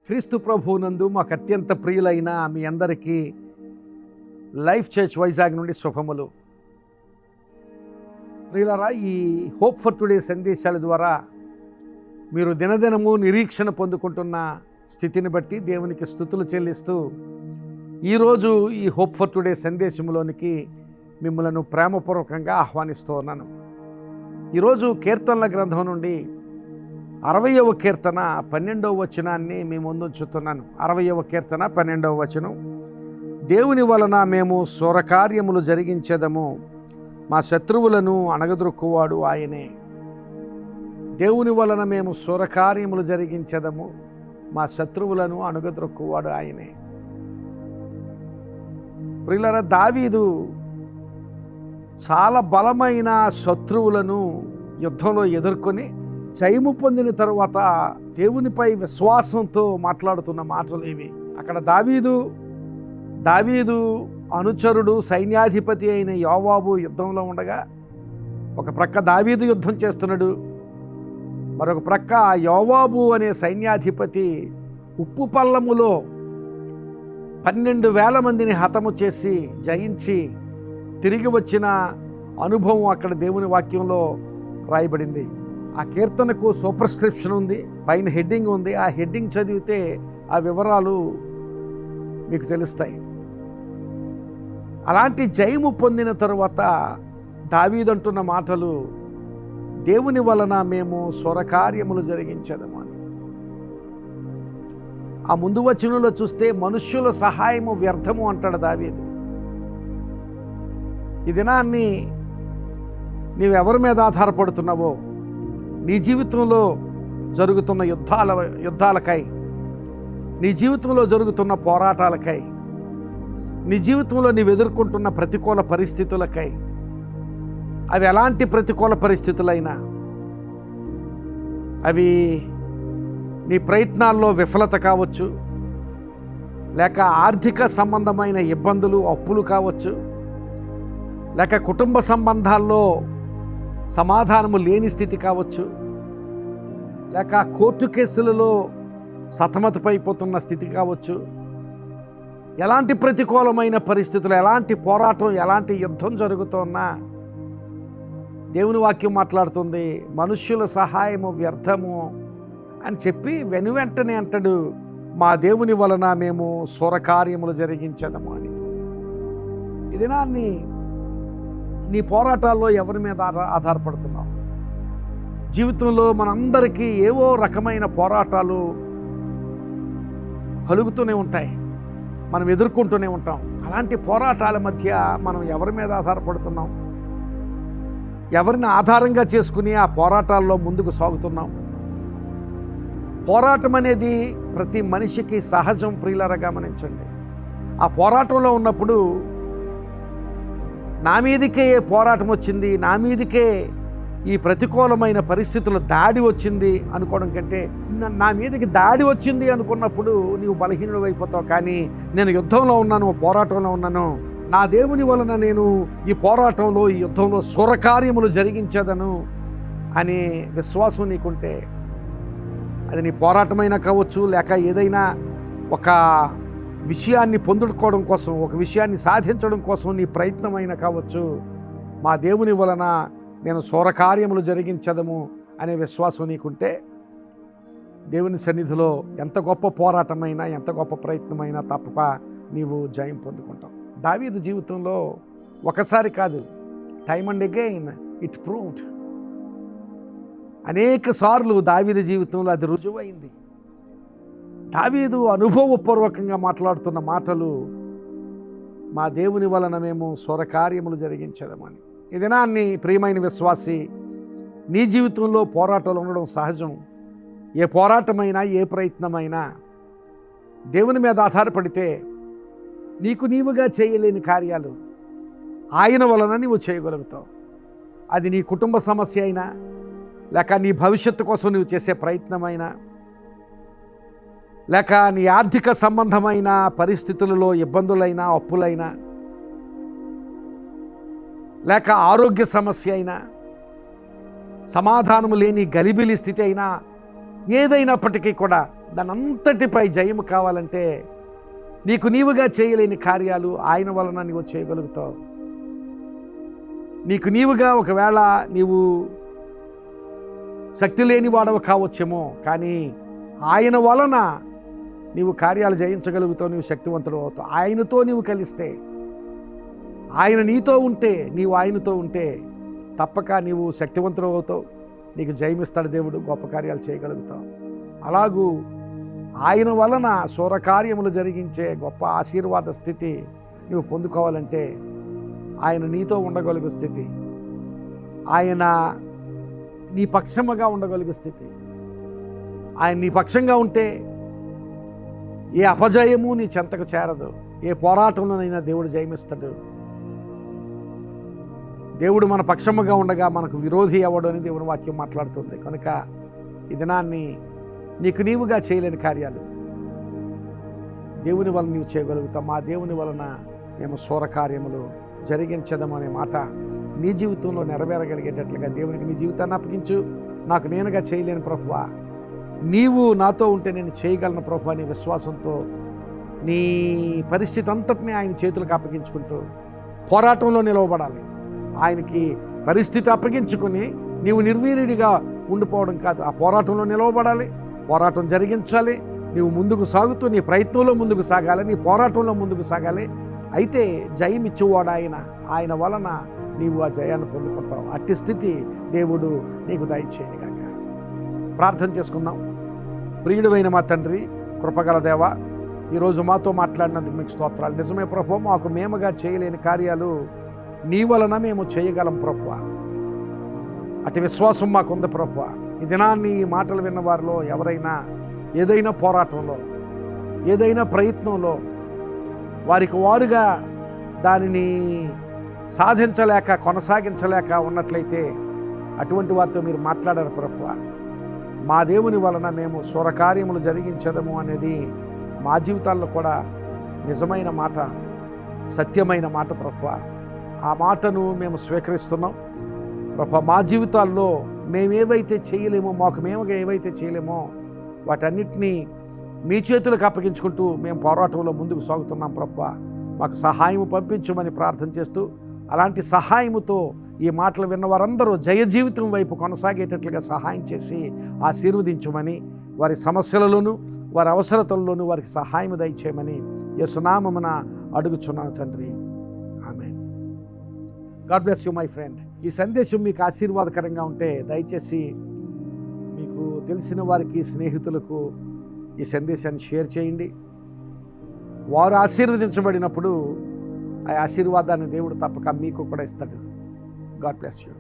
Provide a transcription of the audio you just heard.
క్రీస్తు ప్రభువునందు మాకు అత్యంత ప్రియులైన మీ అందరికీ లైఫ్ చర్చ్ వైజాగ్ నుండి శుభములు. ప్రియులారా, ఈ హోప్ ఫర్ టుడే సందేశాల ద్వారా మీరు దినదినము నిరీక్షణ పొందుకుంటున్న స్థితిని బట్టి దేవునికి స్తుతులు చెల్లిస్తూ ఈరోజు ఈ హోప్ ఫర్ టుడే సందేశంలోనికి మిమ్మల్ని ప్రేమపూర్వకంగా ఆహ్వానిస్తూ ఉన్నాను. ఈరోజు కీర్తనల గ్రంథం నుండి 60వ కీర్తన 12వ వచనాన్ని మీ ముందు ఉంచుతున్నాను. 60వ కీర్తన 12వ వచనం, దేవుని వలన మేము శూరకార్యములు జరిగించెదము, మా శత్రువులను అణగద్రొక్కువాడు ఆయనే. దేవుని వలన మేము శూరకార్యములు జరిగించెదము, మా శత్రువులను అణగద్రొక్కువాడు ఆయనే. ప్రియులారా, దావీదు చాలా బలమైన శత్రువులను యుద్ధంలో ఎదుర్కొని జయము పొందిన తరువాత దేవునిపై విశ్వాసంతో మాట్లాడుతున్న మాటలు ఇవి. అక్కడ దావీదు అనుచరుడు సైన్యాధిపతి అయిన యోవాబు యుద్ధంలో ఉండగా ఒక ప్రక్క దావీదు యుద్ధం చేస్తున్నాడు, మరొక ప్రక్క యోవాబు అనే సైన్యాధిపతి ఉప్పు పల్లములో 12,000 మందిని హతము చేసి జయించి తిరిగి వచ్చిన అనుభవం అక్కడ దేవుని వాక్యంలో రాయబడింది. ఆ కీర్తనకు సూపర్స్క్రిప్షన్ ఉంది, పైన హెడ్డింగ్ ఉంది. ఆ హెడ్డింగ్ చదివితే ఆ వివరాలు మీకు తెలుస్తాయి. అలాంటి జయము పొందిన తరువాత దావీదంటున్న మాటలు, దేవుని వలన మేము శూరకార్యములు జరిగించెదము అని. ఆ ముందు వచనంలో చూస్తే మనుష్యుల సహాయము వ్యర్థము అంటాడు దావీదు. ఈ దినాన్ని నీవెవరి మీద ఆధారపడుతున్నావో, నీ జీవితంలో జరుగుతున్న యుద్ధాలకై, నీ జీవితంలో జరుగుతున్న పోరాటాలకై, నీ జీవితంలో నీవు ఎదుర్కొంటున్న ప్రతికూల పరిస్థితులకై, అవి ఎలాంటి ప్రతికూల పరిస్థితులైనా, అవి నీ ప్రయత్నాల్లో విఫలత కావచ్చు, లేక ఆర్థిక సంబంధమైన ఇబ్బందులు, అప్పులు కావచ్చు, లేక కుటుంబ సంబంధాల్లో సమాధానము లేని స్థితి కావచ్చు, లేక కోర్టు కేసులలో సతమతమైపోతున్న స్థితి కావచ్చు, ఎలాంటి ప్రతికూలమైన పరిస్థితులు, ఎలాంటి పోరాటం, ఎలాంటి యుద్ధం జరుగుతున్నా దేవుని వాక్యం మాట్లాడుతుంది, మనుష్యుల సహాయము వ్యర్థము అని చెప్పి వెనువెంటనే అంటాడు, మా దేవుని వలన మేము శూరకార్యములు జరిగించదము అని. ఈ దినాన్ని నీ పోరాటాల్లో ఎవరి మీద ఆధారపడుతున్నావు? జీవితంలో మనందరికీ ఏవో రకమైన పోరాటాలు కలుగుతూనే ఉంటాయి, మనం ఎదుర్కొంటూనే ఉంటాం. అలాంటి పోరాటాల మధ్య మనం ఎవరి మీద ఆధారపడుతున్నాం? ఎవరిని ఆధారంగా చేసుకుని ఆ పోరాటాల్లో ముందుకు సాగుతున్నాం? పోరాటం అనేది ప్రతి మనిషికి సహజం. ప్రియులారా, గమనించండి. ఆ పోరాటంలో ఉన్నప్పుడు నా మీదకే పోరాటం వచ్చింది, నా మీదకే ఈ ప్రతికూలమైన పరిస్థితుల దాడి వచ్చింది అనుకోవడం కంటే, నా మీదకి దాడి వచ్చింది అనుకున్నప్పుడు నీవు బలహీనుడు అయిపోతావు. కానీ నేను యుద్ధంలో ఉన్నాను, పోరాటంలో ఉన్నాను, నా దేవుని వలన నేను ఈ పోరాటంలో, ఈ యుద్ధంలో శూరకార్యములు జరిగించదను అనే విశ్వాసం నీకుంటే, అది నీ పోరాటమైనా కావచ్చు, లేక ఏదైనా ఒక విషయాన్ని పొందుకోవడం కోసం, ఒక విషయాన్ని సాధించడం కోసం నీ ప్రయత్నమైనా కావచ్చు, మా దేవుని వలన నేను శూరకార్యములు జరిగించదము అనే విశ్వాసం నీకుంటే, దేవుని సన్నిధిలో ఎంత గొప్ప పోరాటమైనా, ఎంత గొప్ప ప్రయత్నమైనా తప్పక నీవు జయం పొందుకుంటావు. దావీదు జీవితంలో ఒకసారి కాదు, time and again it proved. అనేక సార్లు దావీదు జీవితంలో అది రుజువైంది. దావీదు అనుభవపూర్వకంగా మాట్లాడుతున్న మాటలు, మా దేవుని వలన మేము శూరకార్యములు జరిగించదమని. ఈ దినాన్ని ప్రియమైన విశ్వాసి, నీ జీవితంలో పోరాటాలు ఉండడం సహజం. ఏ పోరాటమైనా, ఏ ప్రయత్నమైనా దేవుని మీద ఆధారపడితే నీకు నీవుగా చేయలేని కార్యాలు ఆయన వలన నీవు చేయగలుగుతావు. అది నీ కుటుంబ సమస్య అయినా, లేక నీ భవిష్యత్తు కోసం నువ్వు చేసే ప్రయత్నమైనా, లేక నీ ఆర్థిక సంబంధమైన పరిస్థితులలో ఇబ్బందులైనా, అప్పులైనా, లేక ఆరోగ్య సమస్య అయినా, సమాధానము లేని గలిబిలి స్థితి అయినా, ఏదైనప్పటికీ కూడా దానంతటిపై జయము కావాలంటే నీకు నీవుగా చేయలేని కార్యాలు ఆయన వలన నీవు చేయగలుగుతావు. నీకు నీవుగా ఒకవేళ నీవు శక్తి లేని వాడవు కావచ్చేమో, కానీ ఆయన వలన నీవు కార్యాలు జయించగలుగుతావు, నీవు శక్తివంతుడు అవుతావు. ఆయనతో నీవు కలిస్తే, ఆయన నీతో ఉంటే, నీవు ఆయనతో ఉంటే తప్పక నీవు శక్తివంతుడు అవుతావు. నీకు జయమిస్తాడు దేవుడు, గొప్ప కార్యాలు చేయగలుగుతావు. అలాగూ ఆయన వలన శూరకార్యములు జరిగించే గొప్ప ఆశీర్వాద స్థితి నువ్వు పొందుకోవాలంటే ఆయన నీతో ఉండగలుగు స్థితి, ఆయన నీ పక్షముగా ఉండగలుగు స్థితి, ఆయన నీ పక్షంగా ఉంటే ఏ అపజయము నీ చెంతకు చేరదు. ఏ పోరాటంలోనైనా దేవుడు జయమిస్తాడు. దేవుడు మన పక్షముగా ఉండగా మనకు విరోధి అవ్వడు అని దేవుని వాక్యం మాట్లాడుతుంది. కనుక ఈ దినాన్ని నీకు నీవుగా చేయలేని కార్యాలు దేవుని వలన నీవు చేయగలుగుతావు. మా దేవుని వలన మేము శూరకార్యములు జరిగించదము అనే మాట నీ జీవితంలో నెరవేరగలిగేటట్లుగా దేవునికి నీ జీవితాన్ని అప్పగించు. నాకు నేనుగా చేయలేని ప్రభువా, నీవు నాతో ఉంటే నేను చేయగలను ప్రభువా, నీ విశ్వాసంతో నీ పరిస్థితి అంతటినీ ఆయన చేతులకు అప్పగించుకుంటూ పోరాటంలో నిలవబడాలి. ఆయనకి పరిస్థితి అప్పగించుకొని నీవు నిర్వీర్యుడిగా ఉండిపోవడం కాదు, ఆ పోరాటంలో నిలవబడాలి, పోరాటం జరిగించాలి. నీవు ముందుకు సాగుతూ నీ ప్రయత్నంలో ముందుకు సాగాలి, నీ పోరాటంలో ముందుకు సాగాలి. అయితే జయం ఇచ్చేవాడు ఆయన, ఆయన వలన నీవు ఆ జయాన్ని పొందుకుంటావు. అట్టి స్థితి దేవుడు నీకు దయచేయను గాక. ప్రార్థన చేసుకుందాం. ప్రియుడైన మా తండ్రి, కృపగల దేవ, ఈరోజు మాతో మాట్లాడినందుకు మీకు స్తోత్రాలు. నిజమే ప్రభువా, మాకు మేముగా చేయలేని కార్యాలు నీ వలన మేము చేయగలం ప్రభువా. అటు విశ్వాసం మాకుంది ప్రభువా. ఈ దినాన్ని ఈ మాటలు విన్న వారిలో ఎవరైనా ఏదైనా పోరాటంలో, ఏదైనా ప్రయత్నంలో వారికి వారుగా దానిని సాధించలేక, కొనసాగించలేక ఉన్నట్లయితే అటువంటి వారితో మీరు మాట్లాడారు ప్రభువా. మా దేవుని వలన మేము శూరకార్యములు జరిగించదము అనేది మా జీవితాల్లో కూడా నిజమైన మాట, సత్యమైన మాట ప్రభువా. ఆ మాటను మేము స్వీకరిస్తున్నాం ప్రభువా. మా జీవితాల్లో మేమేవైతే చేయలేమో, మాకు మేముగా ఏవైతే చేయలేమో వాటన్నిటినీ మీ చేతులకు అప్పగించుకుంటూ మేము పోరాటంలో ముందుకు సాగుతున్నాం ప్రభువా. మాకు సహాయం పంపించమని ప్రార్థన చేస్తూ, అలాంటి సహాయముతో ఈ మాటలు విన్న వారందరూ జయ జీవితం వైపు కొనసాగేటట్లుగా సహాయం చేసి ఆశీర్వదించమని, వారి సమస్యలలోనూ వారి అవసరతల్లోనూ వారికి సహాయం దయచేయమని యేసునామమున అడుగుచున్నాను తండ్రి. ఆమేన్. God bless you my friend. ఈ సందేశం మీకు ఆశీర్వాదకరంగా ఉంటే దయచేసి మీకు తెలిసిన వారికి, స్నేహితులకు ఈ సందేశాన్ని షేర్ చేయండి. వారు ఆశీర్వదించబడినప్పుడు ఆ ఆశీర్వాదాన్ని దేవుడు తప్పక మీకు కూడా ఇస్తాడు. God bless you.